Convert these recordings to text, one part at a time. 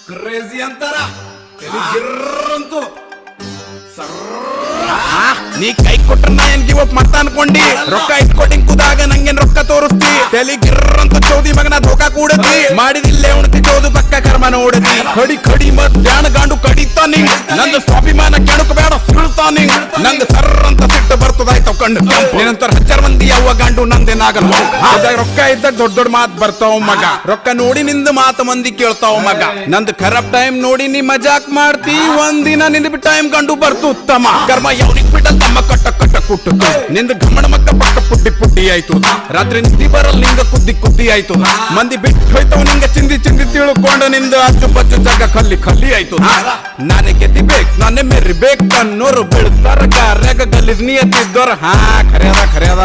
crazy ಅಂತಾರ ಅಂತೂ ನೀ ಕೈ ಕೊಟ್ರ ನಾ ಏನ್ ಗಿವ್ ಅಪ್ ಮತ್ತ ಅನ್ಕೊಂಡಿ ರೊಕ್ಕ ಇಟ್ಕೊಟ್ಟಿಂಗ್ ಕುದಾಗ ನಂಗೇನ್ ರೊಕ್ಕ ತೋರಿಸ್ತಿ ತಲಿ ಗಿರ್ರಂತ ಚೌದಿ ಮಗನ ಧೋಕಾ ಕೂಡತಿ ಮಾಡಿದಿಲ್ಲೇ ಉಣ್ತಿ ಚೌದು ಪಕ್ಕ ಕರ್ಮ ನೋಡತಿ ಕಡಿ ಕಡಿ ಮತ್ ಧ್ಯಾನ ಗಾಂಡು ಕಡಿತಾ ನಿಂಗ್ ನಂದ ಸ್ವಾಭಿಮಾನ ಕೆಣಕ ಬೇಡ ಸುಳ್ತಾ ನಿಂಗ್ ನಂದ ಸರ್ರ ಅಂತ ಸಿಟ್ಟು ಬರ್ತದಾಯ್ತವ್ ಕಂಡು ನಿನ್ನಂತರ 10 ಮಂದಿ ಯಾವ ಗಾಂಡು ನಂದೇನಾಗಲ್ಲ ಅದಾಗ ರೊಕ್ಕ ಇದ್ದಾಗ ದೊಡ್ಡ ದೊಡ್ಡ ಮಾತ್ ಬರ್ತಾವ ಮಗ ರೊಕ್ಕ ನೋಡಿ ನಿಂದ ಮಾತು ಮಂದಿ ಕೇಳ್ತಾವ ಮಗ ನಂದು ಖರಾಬ್ ಟೈಮ್ ನೋಡಿ ನೀ ಮಜಾಕ್ ಮಾಡ್ತಿ ಒಂದಿನ ನಿಂದ ಟೈಮ್ ಗಂಡು ಬರ್ತು ಉತ್ತಮ ಕರ್ಮ ಯಾವನಿಗ್ ಬಿಟ್ಟಲ್ ತಮ್ಮ ಕಟ್ಟ ಕಟ್ಟ ಕುಟ್ಟು ನಿಂದ ಗಮನ ಮಕ್ಕ ಪಕ್ಕ ಪುಟ್ಟಿ ಪುಟ್ಟಿ ಆಯ್ತು ರಾತ್ರಿ ನಿದ್ದಿ ಬರಲ್ ನಿಂಗ ಕುದ್ದಿ ಕುದ್ದಿ ಆಯ್ತು ಮಂದಿ ಬಿಟ್ಟು ಹೋಯ್ತವ್ ನಿಂಗ ಚಿಂದಿ ಚಿಂದಿ ತಿಳ್ಕೊಂಡು ನಿಂದ ಅಚ್ಚು ಪಚ್ಚು ಜಾಗ ಖಲ್ಲಿ ಖಲ್ಲಿ ಆಯ್ತು ನಾನೇ ಗೆದ್ದಿಬೇಕ್ ನಾನೇ ಮೆರಿಬೇಕ್ ಅನ್ನೋರು ಬೀಳ್ತಾರ ಕಾರ್ಯಾಗ ಗಲೀಜ್ ನಿಯತ್ತಿದ್ದೋರ ಖರ್ಯಾದ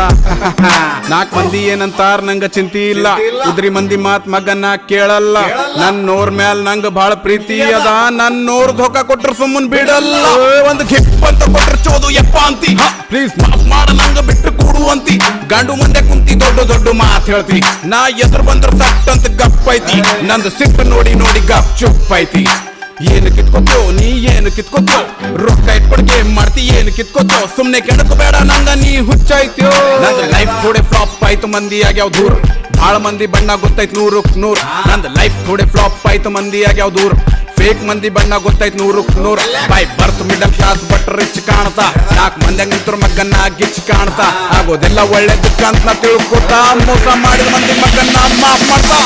4 ಮಂದಿ ಏನಂತಾರ ನಂಗ ಚಿಂತಿ ಇಲ್ಲ ಉದ್ರಿ ಮಂದಿ ಮಾತ್ ಮಗನ ಕೇಳಲ್ಲ ನನ್ನೋರ್ ಮ್ಯಾಲ್ ನಂಗ ಬಹಳ ಪ್ರೀತಿ ಅದ ನನ್ನೋರ್ ಧೋಕಾ ಕೊಟ್ರ ಸುಮ್ಮನ್ ಬಿಡಲ್ಲ ಒಂದ್ ಗಿಫ್ಟ್ ಅಂತ ಕೊಟ್ರ ಚೋದು ಯಪ್ಪ ಅಂತಿ ಪ್ಲೀಸ್ ಮಾಫ್ ಮಾಡ ನಂಗ ಬಿಟ್ಟು ಕೂಡು ಅಂತಿ ಗಂಡು ಮುಂದೆ ಕುಂತಿ ದೊಡ್ಡ ದೊಡ್ಡ ಮಾತ್ ಹೇಳ್ತಿ ನಾ ಎದುರು ಬಂದ್ರ ಸಟ್ ಅಂತ ಗಪ್ ಐತಿ ನಂದು ಸಿಟ್ಟು ನೋಡಿ ನೋಡಿ ಗಪ್ ಚುಪ್ ಐತಿ ಏನು ಕಿತ್ಕೋತೋ ನೀ ಏನು ಕಿತ್ಕೋತೋ ರೊಕ್ಕ ಇಟ್ಕೊಡ್ಗೆ ಮಾಡ್ತಿ ಏನು ಕಿತ್ಕೋತೋ ಸುಮ್ನೆ ಕೆಣಕಬೇಡ ನಂಗ ನೀ ಹುಚ್ಚಾಯ್ತೋ ನಂದು ಲೈಫ್ ಥೋಡೆ ಫ್ಲಾಪ್ ಆಯ್ತು ಮಂದಿ ಆಗ್ಯಾವ ದೂರ ಭಾಳ ಮಂದಿ ಬಣ್ಣ ಗೊತ್ತಾಯ್ತು 100ಕ್ಕೆ 100 ನಂದು ಲೈಫ್ ಥೋಡೆ ಫ್ಲಾಪ್ ಆಯ್ತು ಮಂದಿ ಆಗ್ಯಾವ ದೂರ ಫೇಕ್ ಮಂದಿ ಬಣ್ಣ ಗೊತ್ತಾಯ್ತು 100ಕ್ಕೆ 100 by birth middle class but rich ಕಾಣ್ತಾ 4 ಮಂದಿ ನಿಂತರು ಮಗನ್ನ ಗಿಚ್ ಕಾಣ್ತಾ ಆಗೋದೆಲ್ಲ ಒಳ್ಳೇದಕ್ಕಂತ ತಿಳ್ಕೊತಾ ಮೋಸ ಮಾಡಿದ ಮಂದಿ ಮಗನ್ನ ಮಾಫ್ ಮಾಡ್ತಾ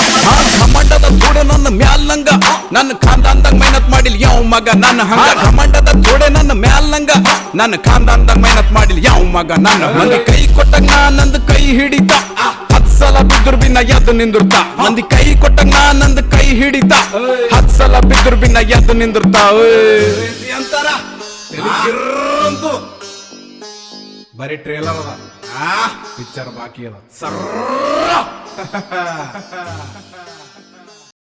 ಘಮಂಡದ ಥೋಡೆ ನನ್ನ ಮ್ಯಾಲ್ ನಂಗ ನನ್ನ ಖಾನ್ದಾನ್ದಾಗ ಮೆಹನತ್ ಮಾಡಿಲ್ ಯಾವ ಮಗ ನನ್ನ ಹಂಗ ಘಮಂಡದ ಥೋಡೆ ನನ್ನ ಮ್ಯಾಲ್ ನಂಗ ನನ್ನ ಖಾನ್ದಾನ್ದಾಗ ಮೆಹನತ್ ಮಾಡಿಲ್ ಯಾವ ಮಗ ನನ್ನ ಮಂದಿ ಕೈ ಕೊಟ್ಟಾಗ ನಾ ನಂದು ಕೈ ಹಿಡಿತ 10 ಸಲ ಬಿದ್ರು ಬಿನ್ನ ಎದ್ದು ನಿಂದಿರ್ತ ಮಂದಿ ಕೈ ಕೊಟ್ಟಾಗ ನಾ ನಂದು ಕೈ ಹಿಡಿತ 10 ಸಲ ಬಿದ್ರು ಬಿನ್ನ ಎದ್ದು ನಿಂದಿರ್ತ ಕ್ರೇಜಿ ಅಂತಾರ ಅಂತೂ ಬರೀ ಟ್ರೇಲರ್ ಅದ ಪಿಕ್ಚರ್ ಬಾಕಿ ಅದ ಸರ್ರ